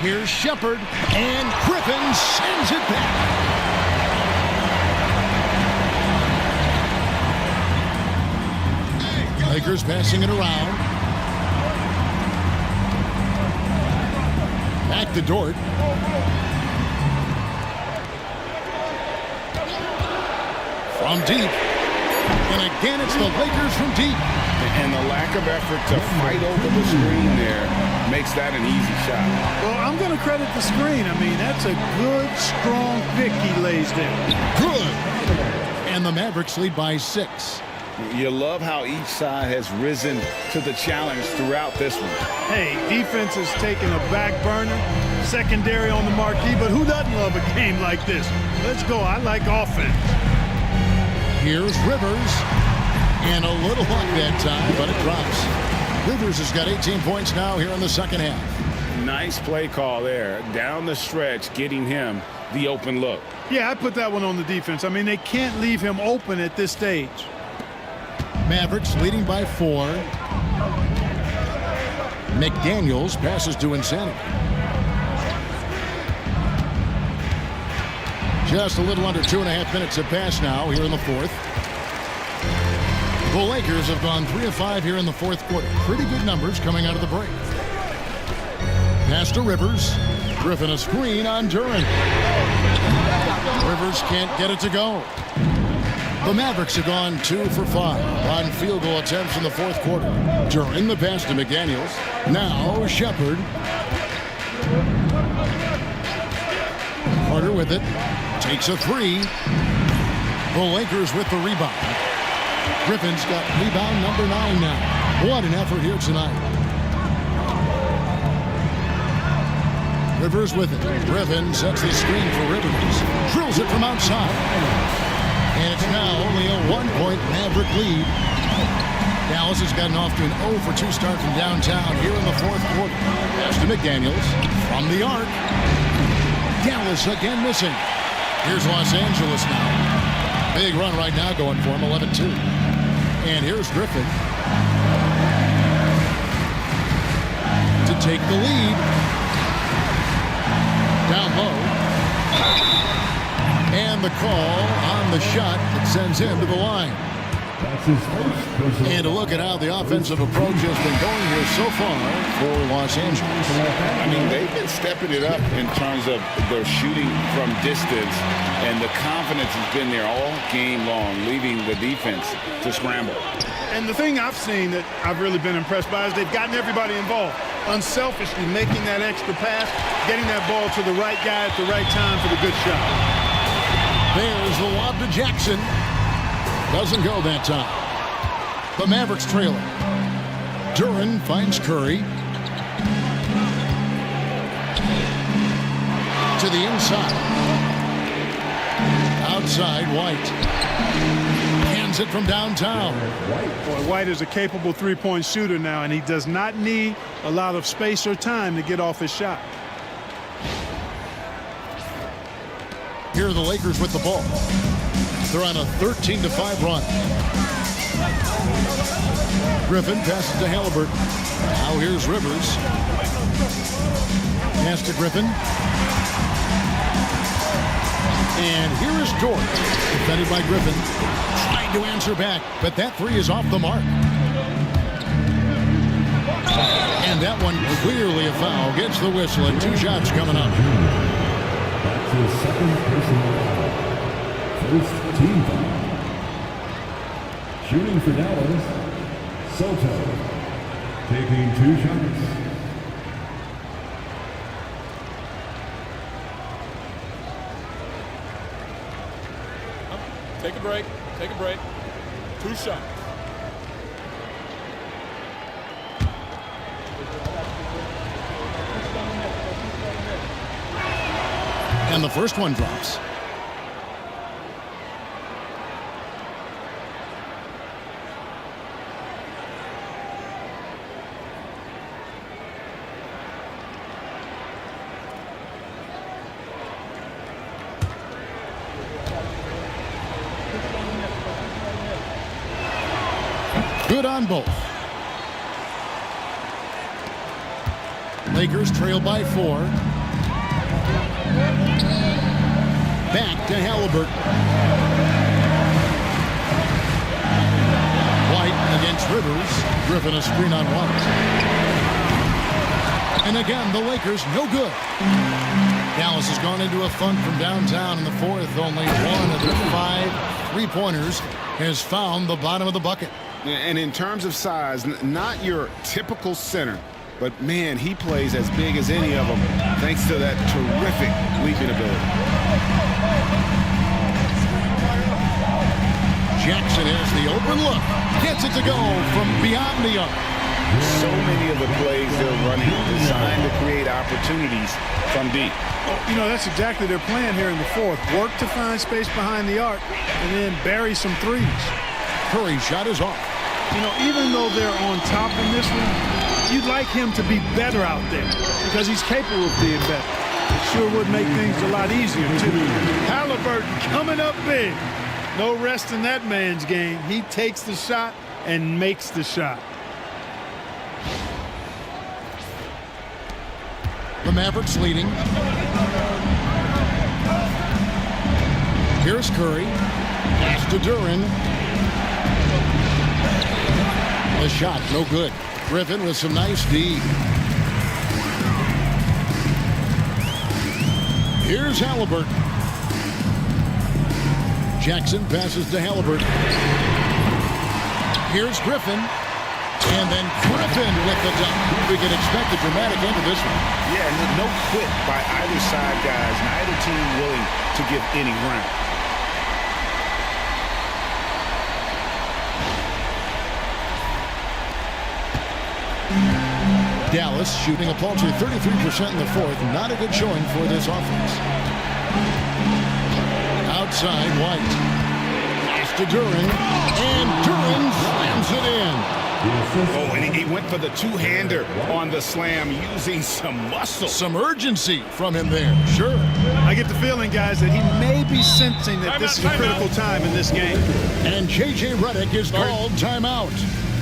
Here's Shepard, and Griffin sends it back. Lakers passing it around. Back to Dort. From deep. And again, it's the Lakers from deep. And the lack of effort to fight over the screen there makes that an easy shot. Well, I'm going to credit the screen. I mean, that's a good, strong pick he lays there. Good. And the Mavericks lead by 6. You love how each side has risen to the challenge throughout this one. Hey, defense is taking a back burner, secondary on the marquee, but who doesn't love a game like this? Let's go. I like offense. Here's Rivers. And a little luck that time, but it drops. Rivers has got 18 points now here in the second half. Nice play call there. Down the stretch, getting him the open look. Yeah, I put that one on the defense. I mean, they can't leave him open at this stage. Mavericks leading by 4. McDaniels passes to Insanity. Just a little under 2.5 minutes have passed now here in the fourth. The Lakers have gone 3 of 5 here in the fourth quarter. Pretty good numbers coming out of the break. Pass to Rivers. Griffin a screen on Duren. Rivers can't get it to go. The Mavericks have gone 2 for 5 on field goal attempts in the fourth quarter. Duren the pass to McDaniels. Now Shepard. Carter with it. Takes a 3. The Lakers with the rebound. Griffin's got rebound number 9 now. What an effort here tonight. Rivers with it. Griffin sets the screen for Rivers. Drills it from outside. And it's now only a 1-point Maverick lead. Dallas has gotten off to an 0 for 2 start from downtown here in the fourth quarter. Pass to McDaniels from the arc. Dallas again missing. Here's Los Angeles now. Big run right now going for him, 11-2. And here's Griffin to take the lead. Down low. And the call on the shot that sends him to the line. And to look at how the offensive approach has been going here so far for Los Angeles. I mean, they've been stepping it up in terms of their shooting from distance, and the confidence has been there all game long, leaving the defense to scramble. And the thing I've seen that I've really been impressed by is they've gotten everybody involved. Unselfishly making that extra pass, getting that ball to the right guy at the right time for the good shot. There's the lob to Jackson. Doesn't go that time. The Mavericks trailing. Duren finds Curry. To the inside. Outside, White. Hands it from downtown. Boy, White is a capable three-point shooter now, and he does not need a lot of space or time to get off his shot. Here are the Lakers with the ball. They're on a 13-5 run. Griffin passes to Halliburton. Now here's Rivers. Pass to Griffin. And here is Dort. Defended by Griffin. Trying to answer back, but that 3 is off the mark. And that one clearly a foul. Gets the whistle and 2 shots coming up. That's his second personal foul. First team foul. Shooting for Dallas, Soto. Taking 2 shots. Take a break. Take a break. 2 shots. And the first one drops. Good on both. Lakers trail by 4. Back to Halliburton. White against Rivers. Griffin a screen on White. And again, the Lakers no good. Dallas has gone into a funk from downtown in the fourth. Only 1 of their 5 three-pointers has found the bottom of the bucket. And in terms of size, not your typical center, but man, he plays as big as any of them thanks to that terrific leaping ability. Jackson has the open look. Gets it to go from beyond the arc. So many of the plays they're running designed to create opportunities from deep. You know, that's exactly their plan here in the fourth. Work to find space behind the arc and then bury some threes. Curry's shot is off. You know, even though they're on top in this one, you'd like him to be better out there because he's capable of being better. It sure would make things a lot easier, too. Halliburton coming up big. No rest in that man's game. He takes the shot and makes the shot. The Mavericks leading. Here's Curry. Pass to Duran. The shot, no good. Griffin with some nice D. Here's Halliburton. Jackson passes to Halliburton. Here's Griffin. And then Griffin with the dunk. We can expect a dramatic end to this one. Yeah, no quit by either side, guys. Neither team willing to give any ground. Dallas shooting a paltry 33% in the fourth. Not a good showing for this offense. Outside, White. Pass to Duran. And Duran slams it in. Oh, and he went for the two-hander on the slam using some muscle. Some urgency from him there. Sure. I get the feeling, guys, that he may be sensing that this is a critical time in this game. And J.J. Redick is called timeout.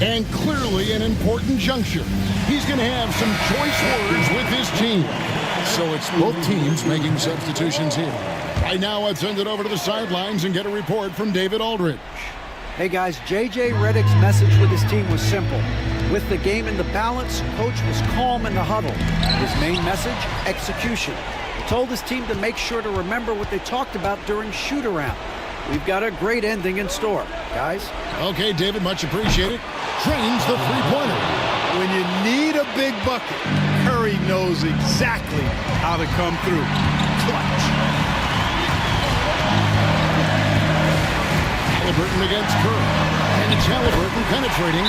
And clearly an important juncture. He's going to have some choice words with his team. So it's both teams making substitutions here. Right now, let's send it over to the sidelines and get a report from David Aldridge. Hey guys, J.J. Redick's message with his team was simple. With the game in the balance, coach was calm in the huddle. His main message, execution. He told his team to make sure to remember what they talked about during shoot-around. We've got a great ending in store, guys. Okay, David, much appreciated. Trains the three-pointer. When you need a big bucket, Curry knows exactly how to come through. Clutch. Halliburton against Curry. And it's Halliburton penetrating.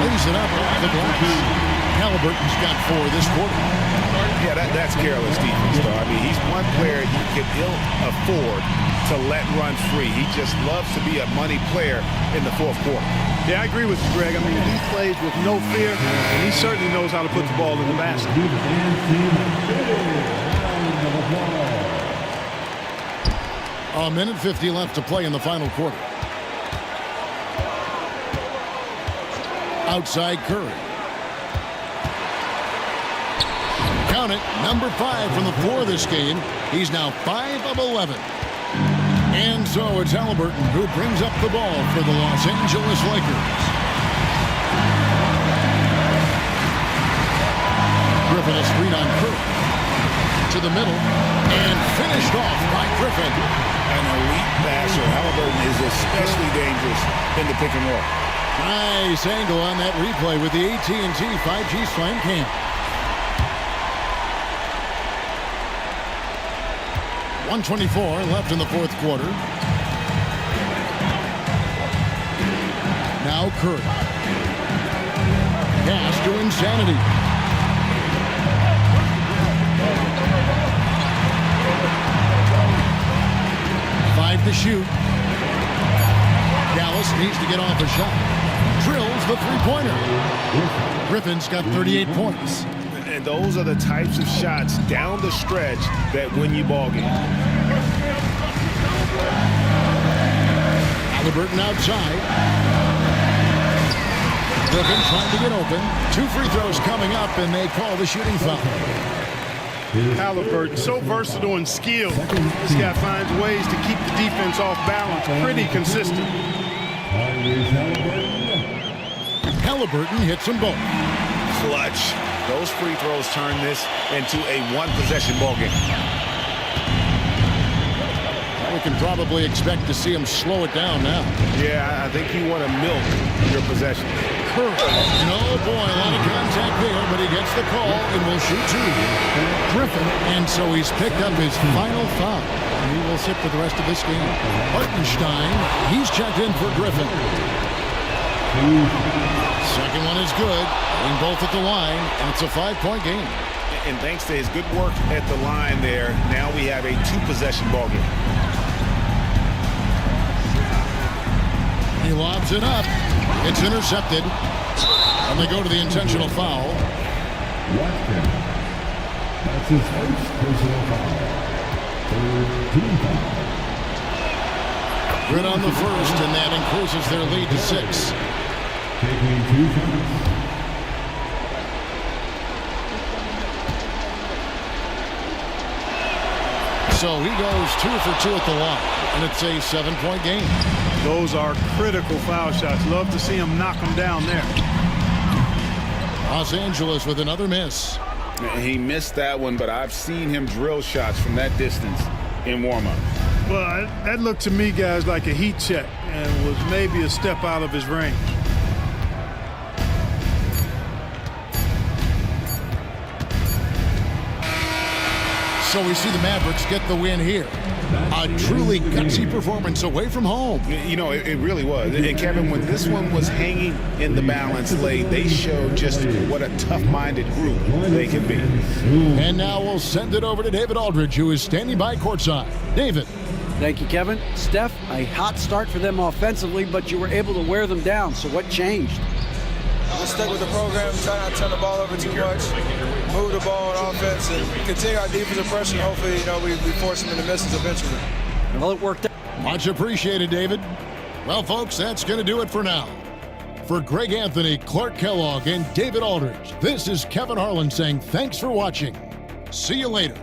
Lays it up off the glass. Halliburton's got 4 this quarter. Yeah, that's careless defense, though. I mean, he's one player you can ill afford to let run free. He just loves to be a money player in the fourth quarter. Yeah, I agree with you, Greg. I mean, he plays with no fear, and he certainly knows how to put the ball in the basket. A minute 50 left to play in the final quarter. Outside Curry. Count it, number 5 from the floor this game. He's now 5 of 11. And so it's Halliburton who brings up the ball for the Los Angeles Lakers. Griffin a screen on Curry. To the middle. And finished off by Griffin. An elite passer. Halliburton is especially dangerous in the pick and roll. Nice angle on that replay with the AT&T 5G Slam Cam. .124 left in the fourth quarter. Now Curry. Pass to Insanity. Five to shoot. Dallas needs to get off a shot. Drills the three-pointer. Griffin's got 38 points. And those are the types of shots down the stretch that win you ball games. Halliburton outside. Griffin trying to get open. 2 free throws coming up, and they call the shooting foul. Halliburton, so versatile and skilled. This guy finds ways to keep the defense off balance. Pretty consistent. Halliburton hits them both. Clutch. Those free throws turn this into a one-possession ball game. We can probably expect to see him slow it down now. Yeah, I think you want to milk your possession. Curry. No, boy, a lot of contact there, but he gets the call and will shoot 2. Griffin, and so he's picked up his final foul. And he will sit for the rest of this game. Hartenstein, he's checked in for Griffin. Second one is good. Getting both at the line, and it's a 5-point game. And thanks to his good work at the line there, now we have a 2-possession ball game. He lobs it up. It's intercepted. And they go to the intentional foul. Watkins. That's his first personal foul. Third team foul. Good on the first, and that increases their lead to 6. Taking 2 fouls. So he goes 2 for 2 at the line, and it's a 7-point game. Those are critical foul shots. Love to see him knock them down there. Los Angeles with another miss. He missed that one, but I've seen him drill shots from that distance in warm-up. Well, that looked to me, guys, like a heat check and was maybe a step out of his range. So we see the Mavericks get the win here. A truly gutsy performance away from home. You know, it really was. And Kevin, when this one was hanging in the balance late, they showed just what a tough-minded group they can be. And now we'll send it over to David Aldridge, who is standing by courtside. David. Thank you, Kevin. Steph, a hot start for them offensively, but you were able to wear them down. So what changed? We'll stick with the program, try not to turn the ball over too much, move the ball on offense, and continue our defensive pressure. Hopefully, we force them into misses eventually. Well, it worked out. Much appreciated, David. Well, folks, that's going to do it for now. For Greg Anthony, Clark Kellogg, and David Aldridge, this is Kevin Harlan saying thanks for watching. See you later.